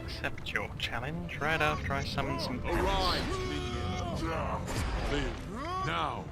accept your challenge right after I summon some pets. Arise, minions! Live now!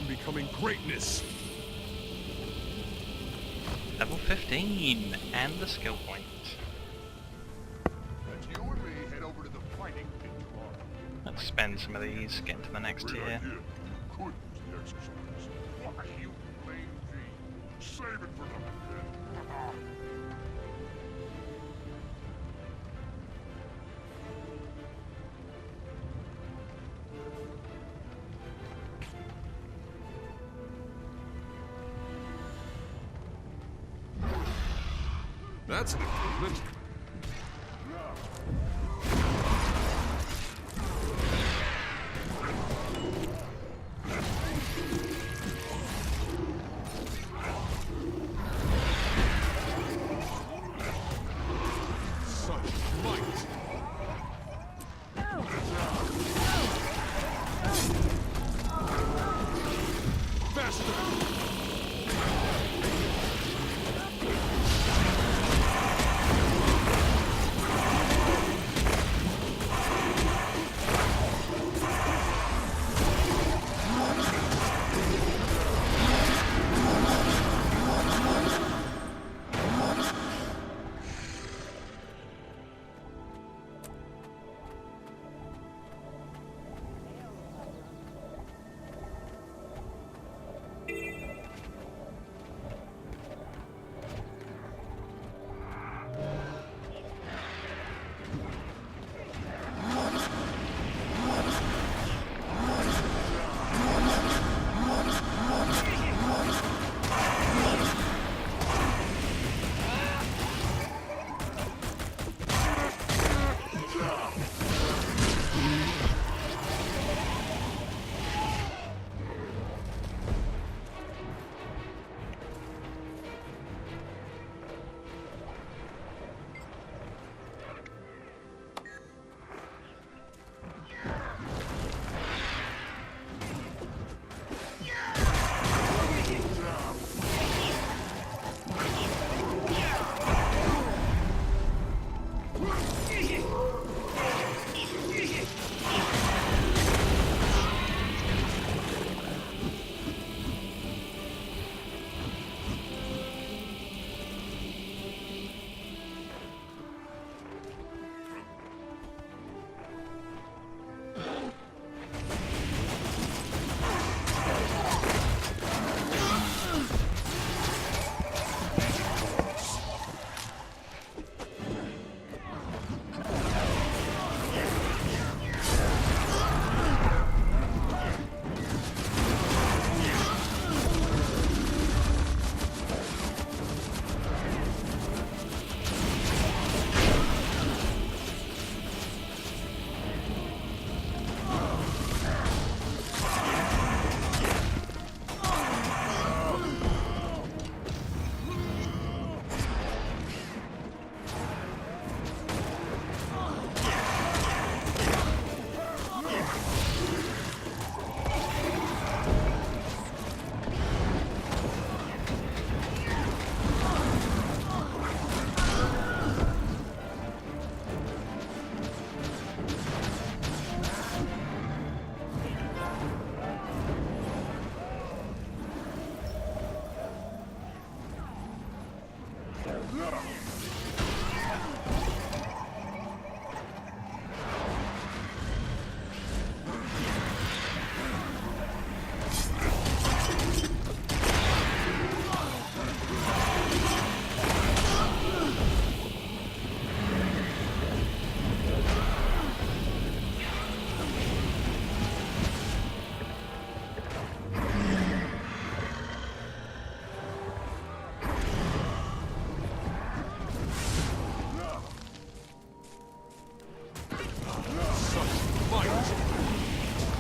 Becoming greatness. Level 15 and the skill point. Let you and me head over to the fighting pit tomorrow. Let's spend some of these, get into the next Great tier. idea. You could use the exercise. Why, you lame fiend. Save it for the pit. That's an improvement. Such might. Faster!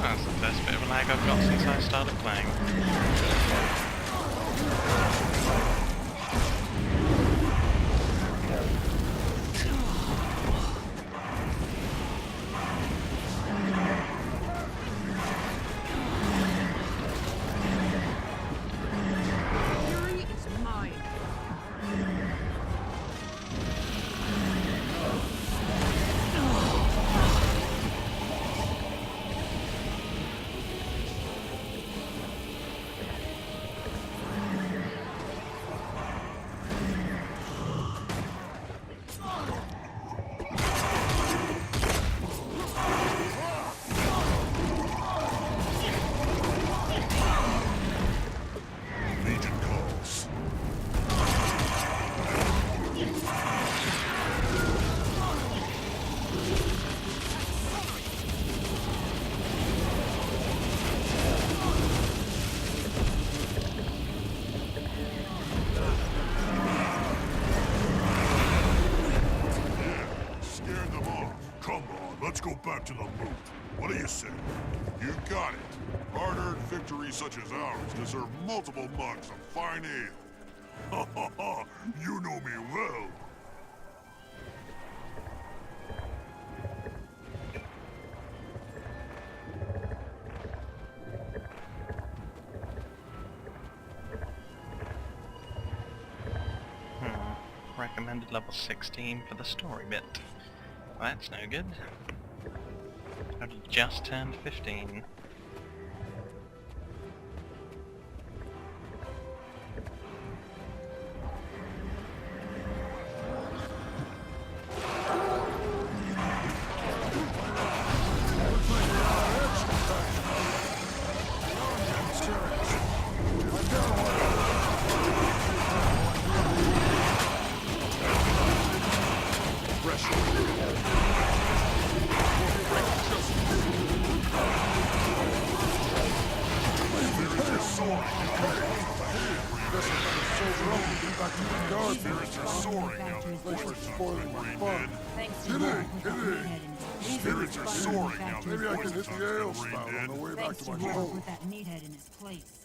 That's the first bit of lag I've got since I started playing. Fury is mine. Legion calls. Yeah, scared them off. Come on, let's go back to the moot. What do you say? You got it. Hard-earned victories such as ours deserve multiple mugs of fine ale. Ha ha ha! You know me well. Recommended level 16 for the story bit. Well, that's no good. Only just turned 15. Spirits are soaring now that forces have been reined in. Thanks Get to in, get in. Spirits are soaring now that Maybe I can forces hit have the ale been spout reined on the in. way back Thanks to to my whoever home. put that meathead in his place.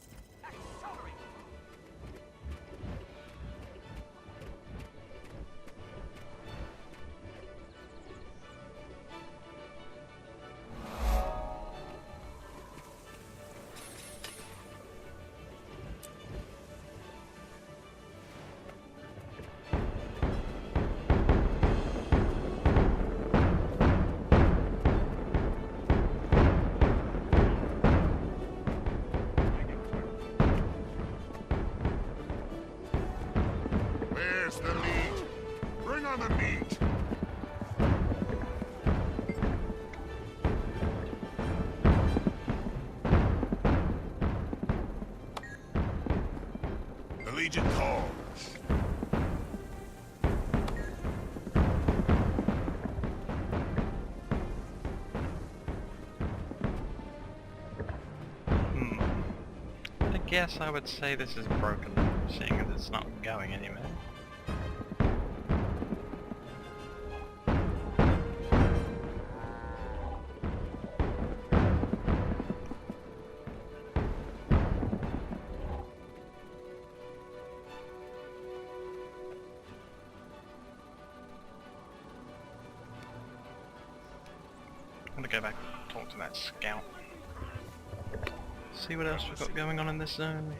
Where's the meat? Bring on the meat. The Legion calls. I guess I would say this is broken, seeing as it's not going anywhere. I'm gonna go back and talk to that scout. See what else we've got going on in this zone.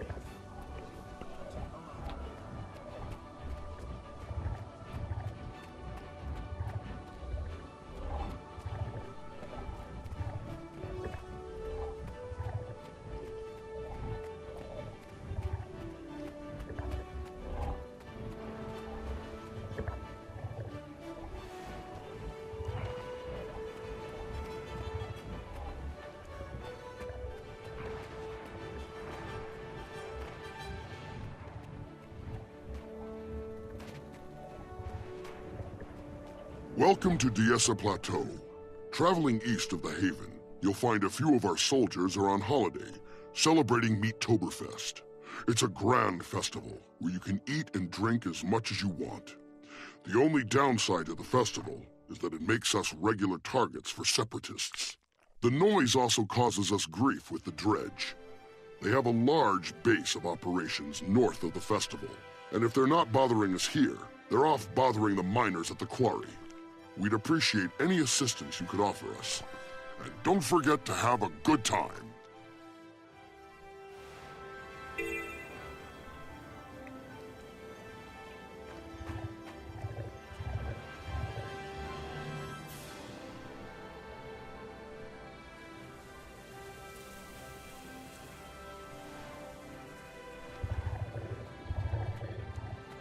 Welcome to Diessa Plateau. Traveling east of the Haven, you'll find a few of our soldiers are on holiday, celebrating Meattoberfest. It's a grand festival where you can eat and drink as much as you want. The only downside to the festival is that it makes us regular targets for separatists. The noise also causes us grief with the Dredge. They have a large base of operations north of the festival, and if they're not bothering us here, they're off bothering the miners at the quarry. We'd appreciate any assistance you could offer us. And don't forget to have a good time.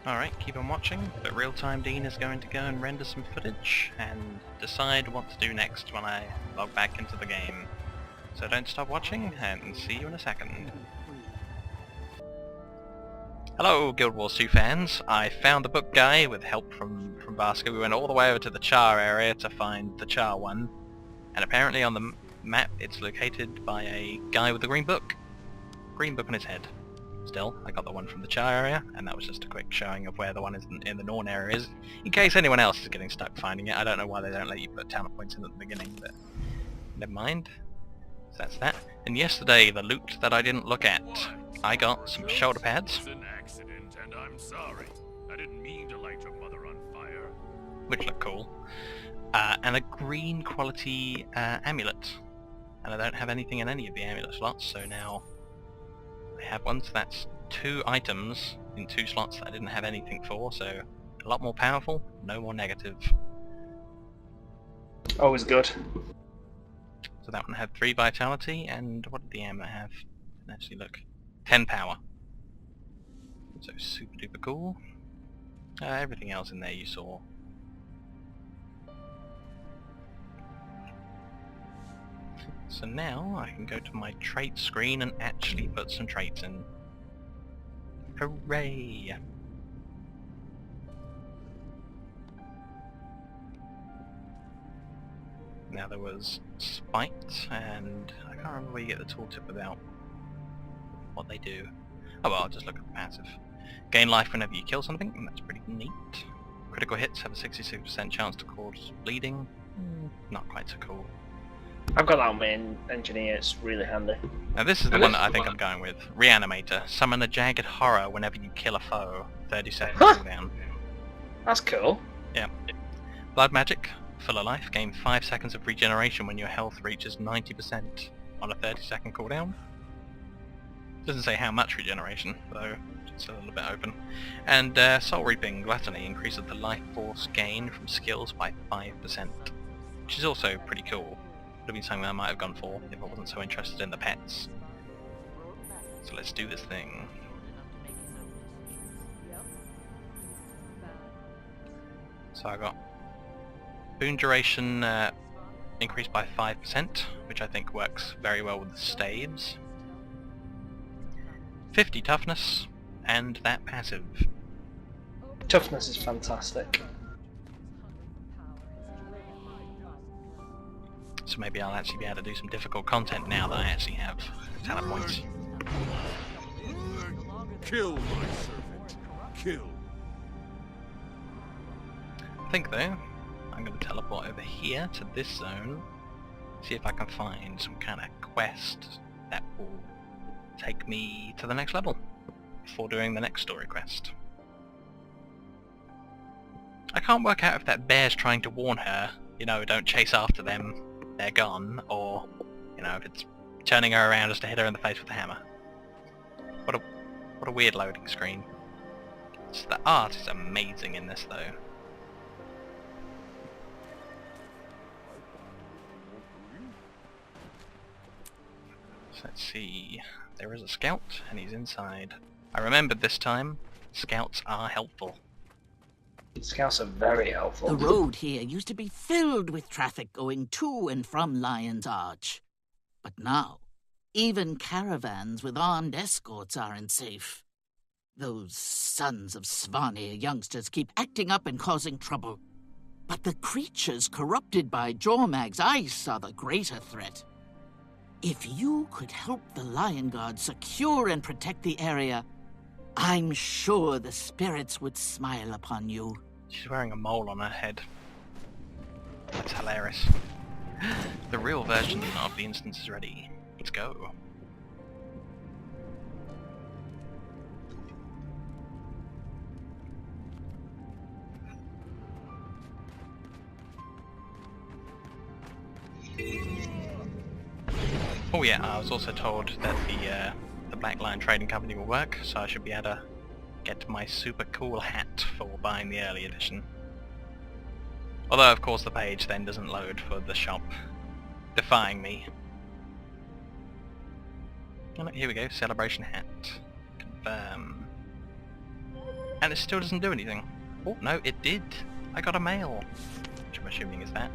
Alright, keep on watching, but Real-Time Dean is going to go and render some footage and decide what to do next when I log back into the game. So don't stop watching, and see you in a second. Hello Guild Wars 2 fans, I found the book guy with help from Vasco. We went all the way over to the Char area to find the Char one, and apparently on the map it's located by a guy with a green book on his head. Still, I got the one from the Char area, and that was just a quick showing of where the one in the Norn area is, in case anyone else is getting stuck finding it. I don't know why they don't let you put talent points in at the beginning, but never mind. So that's that. And yesterday, the loot that I didn't look at, I got some shoulder pads. It's an accident, and I'm sorry. I didn't mean to light your mother on fire. Which look cool. And a green quality amulet. And I don't have anything in any of the amulet slots, so now I have one, so that's 2 items in 2 slots that I didn't have anything for, so a lot more powerful, no more negative. Always good. So that one had 3 vitality, and what did the amulet have? Didn't actually look. 10 power. So super duper cool. Everything else in there you saw. So now I can go to my trait screen and actually put some traits in. Hooray! Now there was Spite, and I can't remember where you get the tooltip without what they do. Oh well, I'll just look at the passive. Gain life whenever you kill something, and that's pretty neat. Critical hits have a 66% chance to cause bleeding. Not quite so cool. I've got that on my engineer, it's really handy. Now this is the one that I think I'm going with. Reanimator. Summon a jagged horror whenever you kill a foe. 30 seconds cooldown. That's cool. Yeah. Blood magic. Full of life. Gain 5 seconds of regeneration when your health reaches 90% on a 30-second cooldown. Doesn't say how much regeneration, though. It's a little bit open. And Soul Reaping Gluttony increases the life force gain from skills by 5%. Which is also pretty cool. Would have been something I might have gone for if I wasn't so interested in the pets. So let's do this thing. So I got boon duration increased by 5%, which I think works very well with the staves. 50 toughness, and that passive. Toughness is fantastic. So maybe I'll actually be able to do some difficult content now that I actually have talent points. Kill my servant. Kill. I think though, I'm going to teleport over here to this zone, see if I can find some kind of quest that will take me to the next level before doing the next story quest. I can't work out if that bear's trying to warn her, you know, don't chase after them, they're gone, or, you know, if it's turning her around just to hit her in the face with a hammer. What a weird loading screen. The art is amazing in this though. So let's see, there is a scout and he's inside. I remembered this time, scouts are helpful. Scouts are very helpful. The road here used to be filled with traffic going to and from Lion's Arch. But now, even caravans with armed escorts aren't safe. Those sons of Svanir youngsters keep acting up and causing trouble. But the creatures corrupted by Jormag's ice are the greater threat. If you could help the Lion Guard secure and protect the area, I'm sure the spirits would smile upon you. She's wearing a mole on her head. That's hilarious. The real version of the instance is ready. Let's go. Oh yeah, I was also told that the Black Lion Trading Company will work, so I should be able to get my super cool hat for buying the early edition. Although of course the page then doesn't load for the shop, defying me. Oh, no, here we go, celebration hat. Confirm. And it still doesn't do anything. Oh no, it did. I got a mail. Which I'm assuming is that.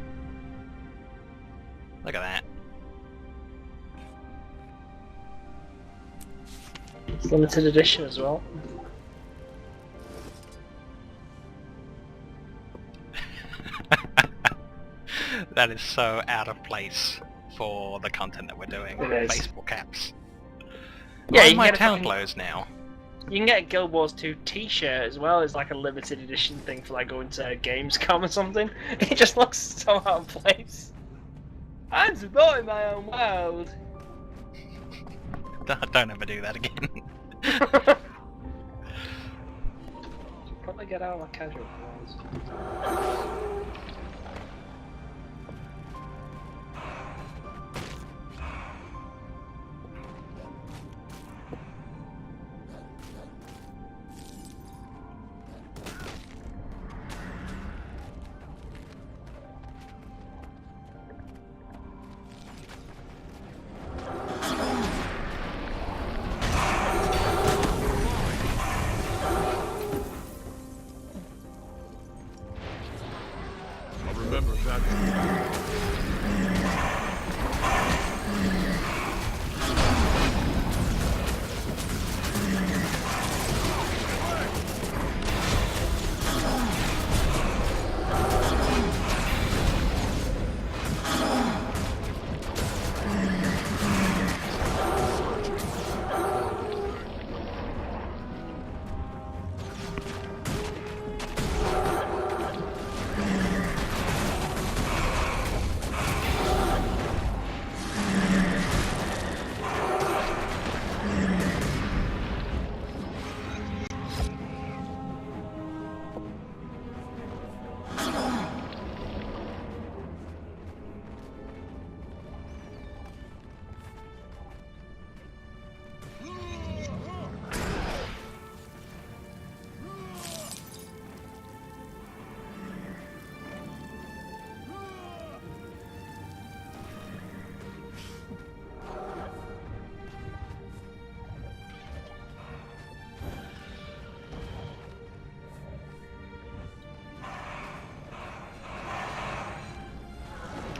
Look at that. It's limited edition as well. That is so out of place for the content that we're doing. It is. Baseball caps. Yeah, Why you is can my get a town fucking- closed now? You can get a Guild Wars 2 t-shirt as well as like a limited edition thing for like going to Gamescom or something. It just looks so out of place. I'm supporting my own world. Don't ever do that again. Probably get out of my casual clothes. I'll remember that.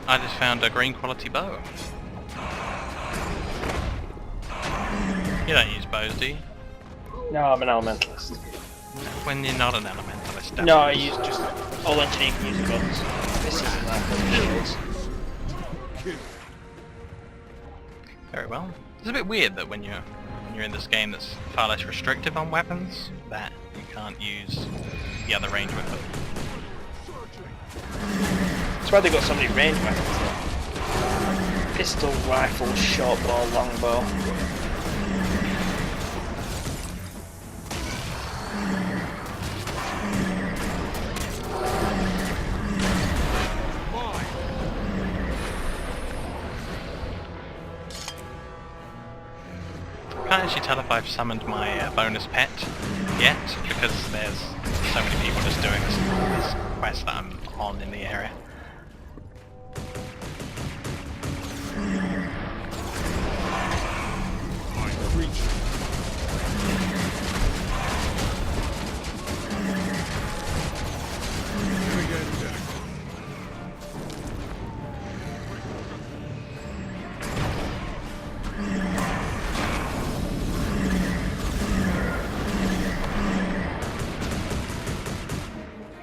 I just found a green quality bow. You don't use bows, do you? No, I'm an elementalist. When you're not an elementalist, don't No, you? I use just all engineering can use guns. This isn't that for shields. Very well. It's a bit weird that when you're in this game that's far less restrictive on weapons, that you can't use the other range weapon. That's why they got so many range weapons though. Pistol, rifle, short bow, longbow. I can't actually tell if I've summoned my bonus pet yet, because there's so many people just doing this quest that I'm on in the area.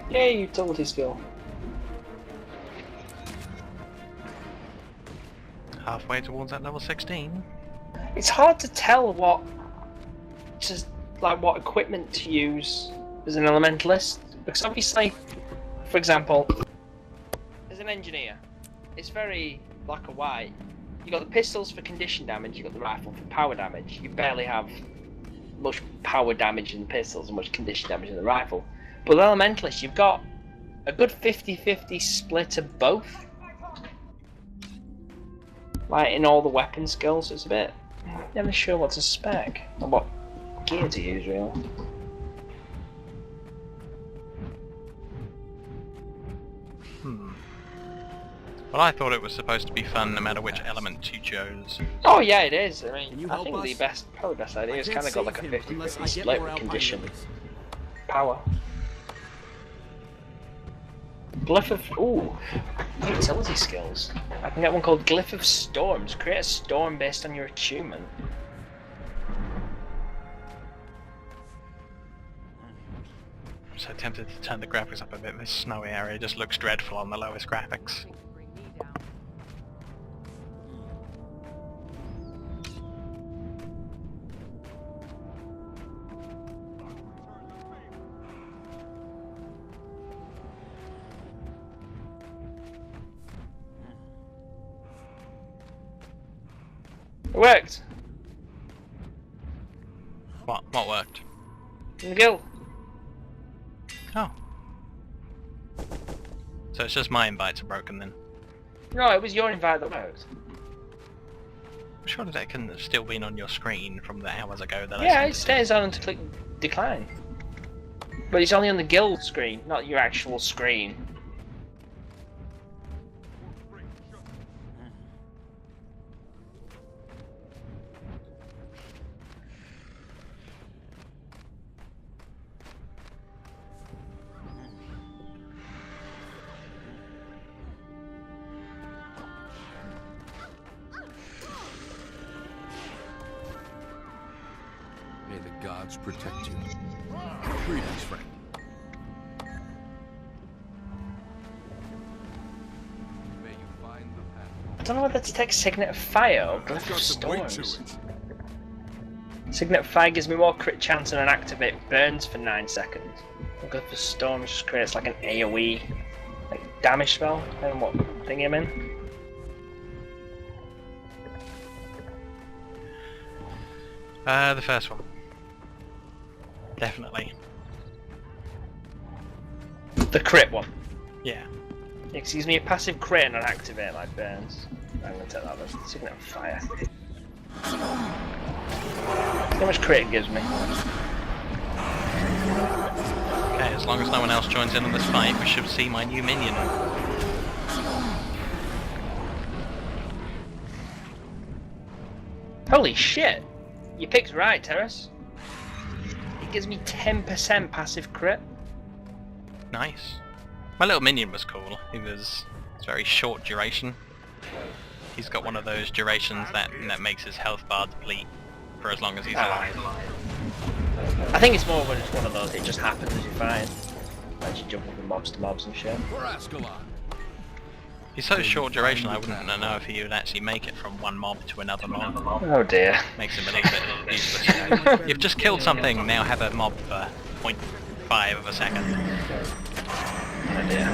Yay, utility skill. halfway towards that level 16. It's hard to tell what equipment to use as an elementalist, because obviously, for example, as an engineer, it's very black and white. You got the pistols for condition damage, you got the rifle for power damage. You barely have much power damage in the pistols and much condition damage in the rifle. But with elementalist, you've got a good 50-50 split of both. Like in all the weapon skills, it's a bit never sure what to spec or what gear to use really. Well, I thought it was supposed to be fun no matter which element you chose. Oh yeah, it is. I mean, I help think us? the best idea is kind of got like a 50-50 I get split more with out my condition limits. power. Glyph of utility skills. I can get one called Glyph of Storms. Create a storm based on your attunement. I'm so tempted to turn the graphics up a bit. This snowy area just looks dreadful on the lowest graphics. It worked! What worked? In the guild. Oh. So it's just my invites are broken then. No, it was your invite that worked. Surely that can have still been on your screen from the hours ago that Yeah, I it sent stays on to click decline. But it's only on the guild screen, not your actual screen. May the gods protect you. Greetings, friend. May you find the path. I don't know whether to take Signet of Fire or That's Glyph got of some weight to Storms. it. Signet of Fire gives me more crit chance and an activate burns for 9 seconds. Glyph of Storms just creates like an AoE like damage spell, depending on what thing I'm in. The first one. Definitely. The crit one. Yeah. It gives me a passive crit and an activate like burns. I'm gonna take that one. Signet of Fire. How much crit it gives me? Okay, as long as no one else joins in on this fight, we should see my new minion. Holy shit! You picked right, Terrace. It gives me 10% passive crit. Nice. My little minion was cool. It's very short duration. He's got one of those durations that makes his health bar deplete for as long as he's alive. I think it's more when it's one of those, it just happens as you find. Like you jump from mobs to mobs and shit. For Ascalon. He's so short duration I wouldn't know if he would actually make it from one mob to another mob. Oh dear. Makes him a little bit useless. You know. You've just killed something, now have a mob for 0.5 of a second. Oh dear.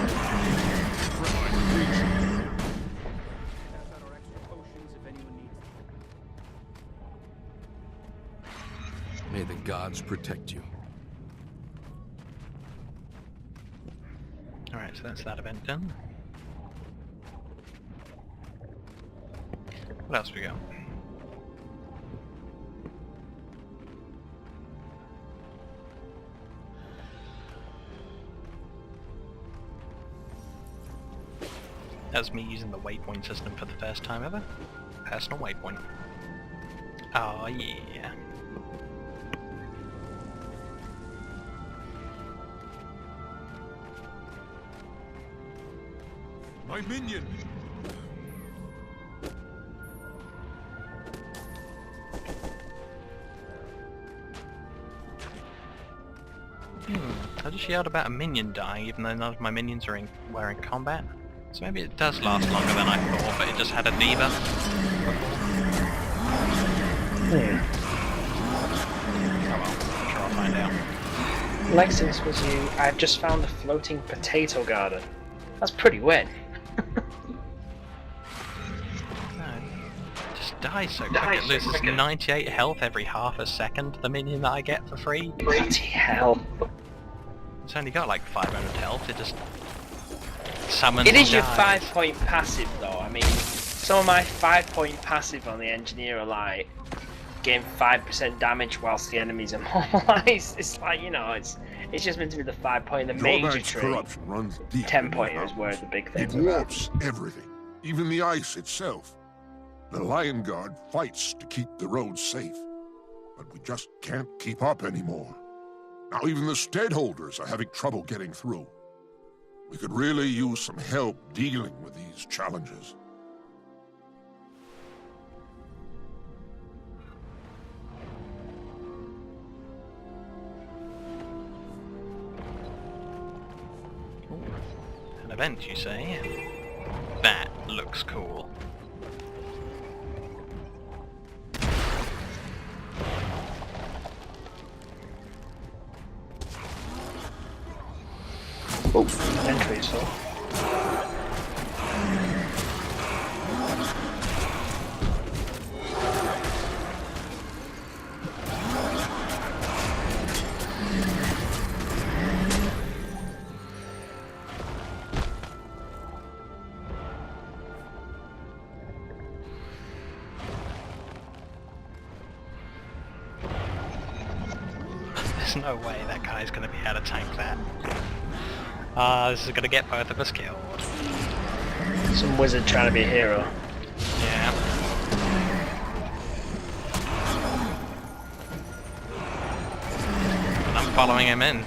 May the gods protect you. Alright, so that's that event done. What else we got? That's me using the waypoint system for the first time ever. Personal waypoint. Oh yeah. My minion! I just yelled about a minion dying even though none of my minions were in combat. So maybe it does last longer than I thought, but it just had a debuff before. Oh well, I'm sure I'll find out. Lexus was you. I've just found a floating potato garden. That's pretty wet. No, just dies so quick. It loses 98 health every half a second, the minion that I get for free. Bloody hell. It's only got like 500 health, it just summons It is and your dies. 5-point passive though. I mean, some of my 5-point passive on the engineer are like gain 5% damage whilst the enemies are immobilized. It's like, you know, it's just meant to be the 5-point. The major Jormag's tree, corruption runs deep. 10-point is where the big It things are. warps everything, even the ice itself. The Lion Guard fights to keep the roads safe, but we just can't keep up anymore. Now even the Steadholders are having trouble getting through. We could really use some help dealing with these challenges. An event, you say? That looks cool. Entry, so. There's no way that guy's gonna be able to tank that. This is gonna get both of us killed. Some wizard trying to be a hero. Yeah. And I'm following him in.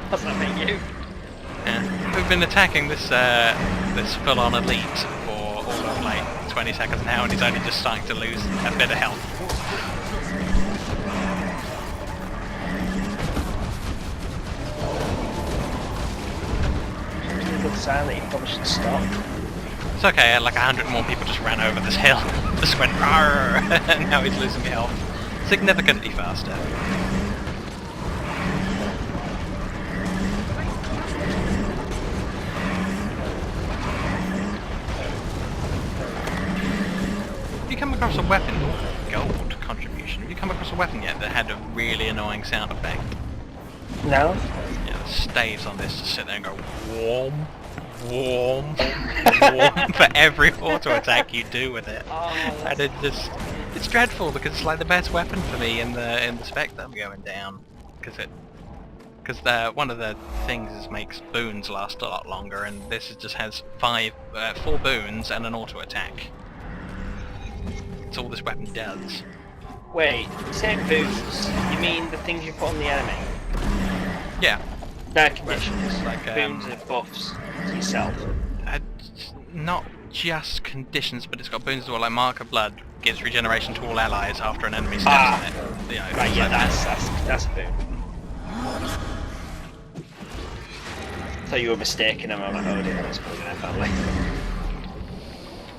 What's that mean, you? Yeah. We've been attacking this this full-on elite for all of like 20 seconds now, and he's only just starting to lose a bit of health. Silent, you probably should stop. It's okay, like 100 more people just ran over this hill. Just went "Arr!" and now he's losing health. Significantly faster. Have you come across a weapon, gold contribution, have you come across a weapon yet that had a really annoying sound effect? No? Yeah, the staves on this just sit there and go warm, warm, warm for every auto attack you do with it. And it just, it's dreadful because it's like the best weapon for me in the spec that I'm going down, because one of the things is makes boons last a lot longer, and this just has 4 boons and an auto attack. That's all this weapon does. Wait, you say boons, you mean the things you put on the enemy? Yeah. No conditions, Like, boons and buffs to yourself. Not just conditions, but it's got boons as well, like Mark of Blood gives regeneration to all allies after an enemy steps on it. You know, Right, things yeah, like that's a boon. I thought you were mistaken, I'm like, oh dear, that's probably gonna family.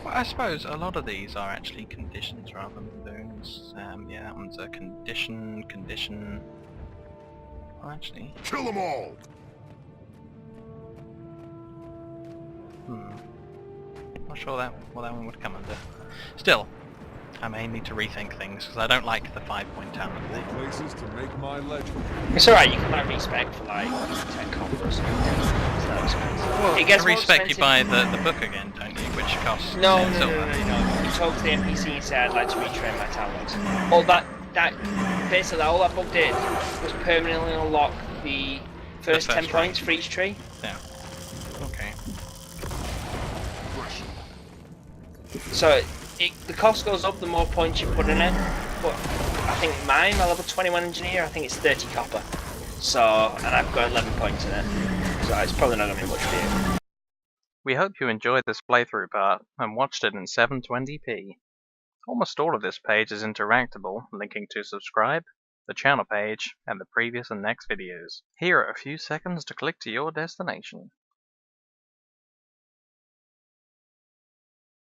Well, I suppose a lot of these are actually conditions rather than boons. Yeah, that one's a condition. Oh, actually, Kill them all! not sure what that one would come under. Still, I may need to rethink things because I don't like the 5-point talent thing. Places to make my legend. It's alright, you can buy respec for like 10 copper or something. It's not expensive. Well, It gets to more respec you expensive- buy the book again, don't you? Which costs No, 10 no, silver. no, no, no. You talk to the NPC and say I'd like to retrain my talents. All that basically all that book did was permanently unlock the first 10 first points for each tree. Yeah. Okay. So the cost goes up the more points you put in it. But I think my level 21 engineer, I think it's 30 copper. So, and I've got 11 points in it. So it's probably not going to be much for you. We hope you enjoyed this playthrough part and watched it in 720p. Almost all of this page is interactable, linking to subscribe, the channel page, and the previous and next videos. Here are a few seconds to click to your destination.